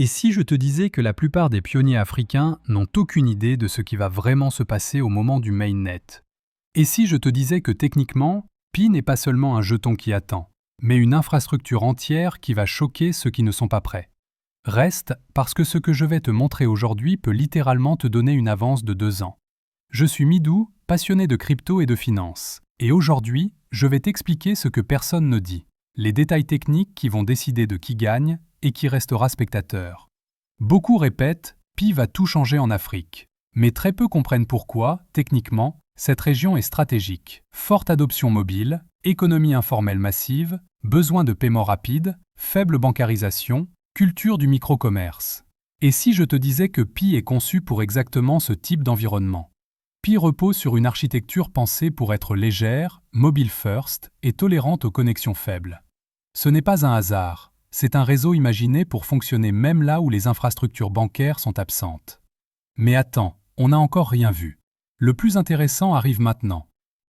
Et si je te disais que la plupart des pionniers africains n'ont aucune idée de ce qui va vraiment se passer au moment du mainnet? Et si je te disais que techniquement, Pi n'est pas seulement un jeton qui attend, mais une infrastructure entière qui va choquer ceux qui ne sont pas prêts? Reste, parce que ce que je vais te montrer aujourd'hui peut littéralement te donner une avance de 2 ans. Je suis Midou, passionné de crypto et de finance, et aujourd'hui, je vais t'expliquer ce que personne ne dit, les détails techniques qui vont décider de qui gagne et qui restera spectateur. Beaucoup répètent « Pi va tout changer en Afrique », mais très peu comprennent pourquoi, techniquement, cette région est stratégique. Forte adoption mobile, économie informelle massive, besoin de paiement rapide, faible bancarisation, culture du micro-commerce. Et si je te disais que Pi est conçu pour exactement ce type d'environnement? Pi repose sur une architecture pensée pour être légère, mobile first et tolérante aux connexions faibles. Ce n'est pas un hasard, c'est un réseau imaginé pour fonctionner même là où les infrastructures bancaires sont absentes. Mais attends, on n'a encore rien vu. Le plus intéressant arrive maintenant.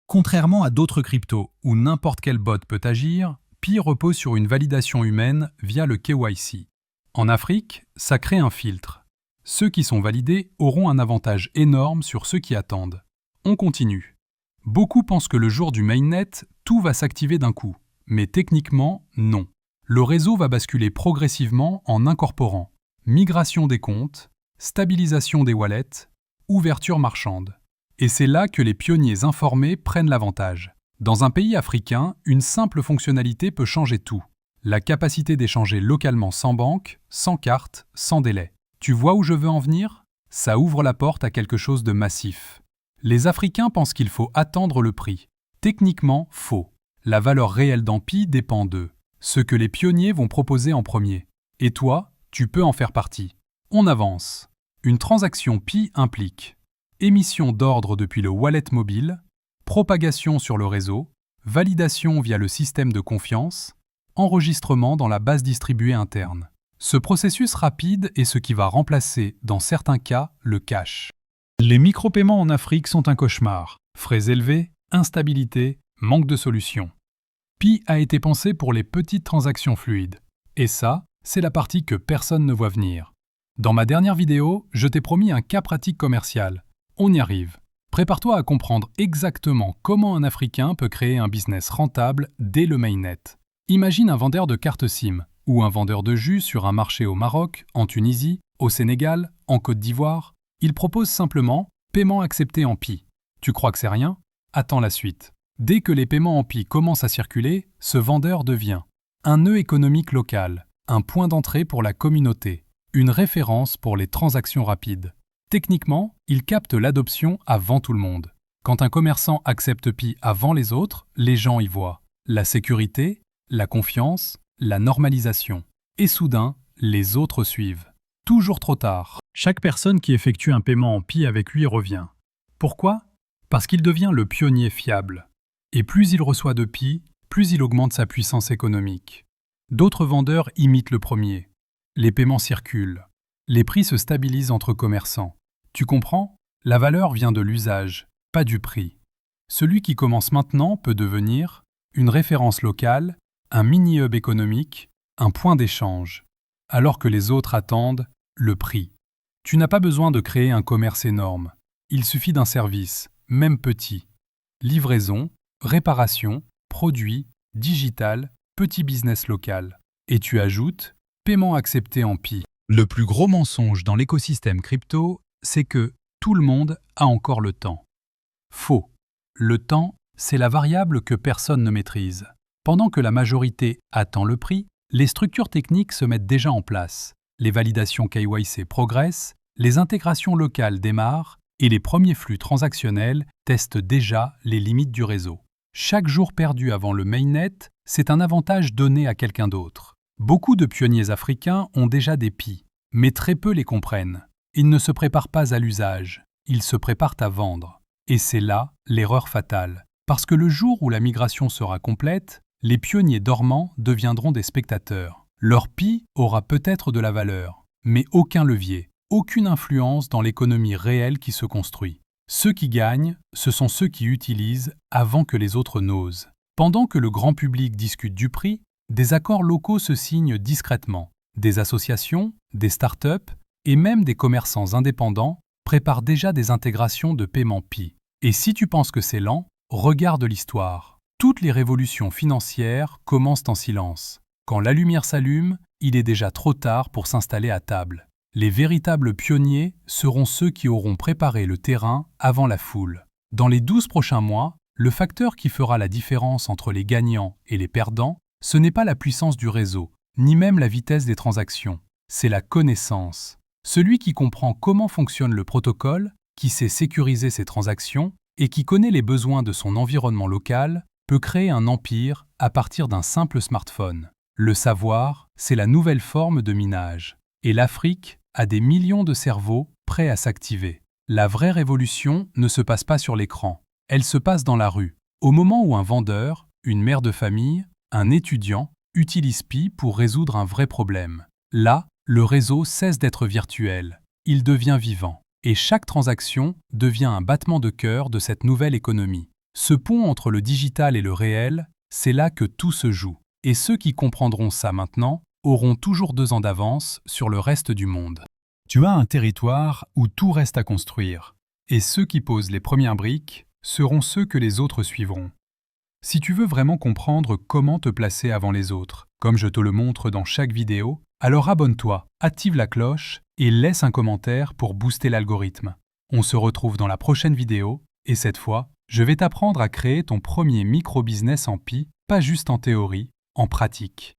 Contrairement à d'autres cryptos où n'importe quel bot peut agir, Pi repose sur une validation humaine via le KYC. En Afrique, ça crée un filtre. Ceux qui sont validés auront un avantage énorme sur ceux qui attendent. On continue. Beaucoup pensent que le jour du mainnet, tout va s'activer d'un coup. Mais techniquement, non. Le réseau va basculer progressivement en incorporant migration des comptes, stabilisation des wallets, ouverture marchande. Et c'est là que les pionniers informés prennent l'avantage. Dans un pays africain, une simple fonctionnalité peut changer tout. La capacité d'échanger localement sans banque, sans carte, sans délai. Tu vois où je veux en venir? Ça ouvre la porte à quelque chose de massif. Les Africains pensent qu'il faut attendre le prix. Techniquement, faux. La valeur réelle d'Pi dépend d'eux. Ce que les pionniers vont proposer en premier. Et toi, tu peux en faire partie. On avance. Une transaction Pi implique émission d'ordre depuis le wallet mobile, propagation sur le réseau, validation via le système de confiance, enregistrement dans la base distribuée interne. Ce processus rapide est ce qui va remplacer, dans certains cas, le cash. Les micro-paiements en Afrique sont un cauchemar. Frais élevés, instabilité, manque de solution. Pi a été pensé pour les petites transactions fluides. Et ça, c'est la partie que personne ne voit venir. Dans ma dernière vidéo, je t'ai promis un cas pratique commercial. On y arrive. Prépare-toi à comprendre exactement comment un Africain peut créer un business rentable dès le mainnet. Imagine un vendeur de cartes SIM ou un vendeur de jus sur un marché au Maroc, en Tunisie, au Sénégal, en Côte d'Ivoire. Il propose simplement « paiement accepté en Pi ». Tu crois que c'est rien? Attends la suite. Dès que les paiements en Pi commencent à circuler, ce vendeur devient un nœud économique local, un point d'entrée pour la communauté, une référence pour les transactions rapides. Techniquement, il capte l'adoption avant tout le monde. Quand un commerçant accepte Pi avant les autres, les gens y voient la sécurité, la confiance, la normalisation. Et soudain, les autres suivent. Toujours trop tard. Chaque personne qui effectue un paiement en Pi avec lui revient. Pourquoi? Parce qu'il devient le pionnier fiable. Et plus il reçoit de Pi, plus il augmente sa puissance économique. D'autres vendeurs imitent le premier. Les paiements circulent. Les prix se stabilisent entre commerçants. Tu comprends? La valeur vient de l'usage, pas du prix. Celui qui commence maintenant peut devenir une référence locale, un mini-hub économique, un point d'échange, alors que les autres attendent le prix. Tu n'as pas besoin de créer un commerce énorme. Il suffit d'un service, même petit. Livraison, réparation, produit, digital, petit business local. Et tu ajoutes paiement accepté en Pi. Le plus gros mensonge dans l'écosystème crypto, c'est que tout le monde a encore le temps. Faux. Le temps, c'est la variable que personne ne maîtrise. Pendant que la majorité attend le prix, les structures techniques se mettent déjà en place. Les validations KYC progressent, les intégrations locales démarrent et les premiers flux transactionnels testent déjà les limites du réseau. Chaque jour perdu avant le mainnet, c'est un avantage donné à quelqu'un d'autre. Beaucoup de pionniers africains ont déjà des Pi, mais très peu les comprennent. Ils ne se préparent pas à l'usage, ils se préparent à vendre. Et c'est là l'erreur fatale. Parce que le jour où la migration sera complète, les pionniers dormants deviendront des spectateurs. Leur Pi aura peut-être de la valeur, mais aucun levier, aucune influence dans l'économie réelle qui se construit. Ceux qui gagnent, ce sont ceux qui utilisent avant que les autres n'osent. Pendant que le grand public discute du prix, des accords locaux se signent discrètement. Des associations, des startups et même des commerçants indépendants préparent déjà des intégrations de paiement Pi. Et si tu penses que c'est lent, regarde l'histoire. Toutes les révolutions financières commencent en silence. Quand la lumière s'allume, il est déjà trop tard pour s'installer à table. Les véritables pionniers seront ceux qui auront préparé le terrain avant la foule. Dans les 12 prochains mois, le facteur qui fera la différence entre les gagnants et les perdants, ce n'est pas la puissance du réseau, ni même la vitesse des transactions, c'est la connaissance. Celui qui comprend comment fonctionne le protocole, qui sait sécuriser ses transactions et qui connaît les besoins de son environnement local, peut créer un empire à partir d'un simple smartphone. Le savoir, c'est la nouvelle forme de minage. Et l'Afrique a des millions de cerveaux prêts à s'activer. La vraie révolution ne se passe pas sur l'écran. Elle se passe dans la rue, au moment où un vendeur, une mère de famille, un étudiant utilise Pi pour résoudre un vrai problème. Là, le réseau cesse d'être virtuel, il devient vivant. Et chaque transaction devient un battement de cœur de cette nouvelle économie. Ce pont entre le digital et le réel, c'est là que tout se joue. Et ceux qui comprendront ça maintenant auront toujours 2 ans d'avance sur le reste du monde. Tu as un territoire où tout reste à construire. Et ceux qui posent les premières briques seront ceux que les autres suivront. Si tu veux vraiment comprendre comment te placer avant les autres, comme je te le montre dans chaque vidéo, alors abonne-toi, active la cloche et laisse un commentaire pour booster l'algorithme. On se retrouve dans la prochaine vidéo et cette fois, je vais t'apprendre à créer ton premier micro-business en Pi, pas juste en théorie, en pratique.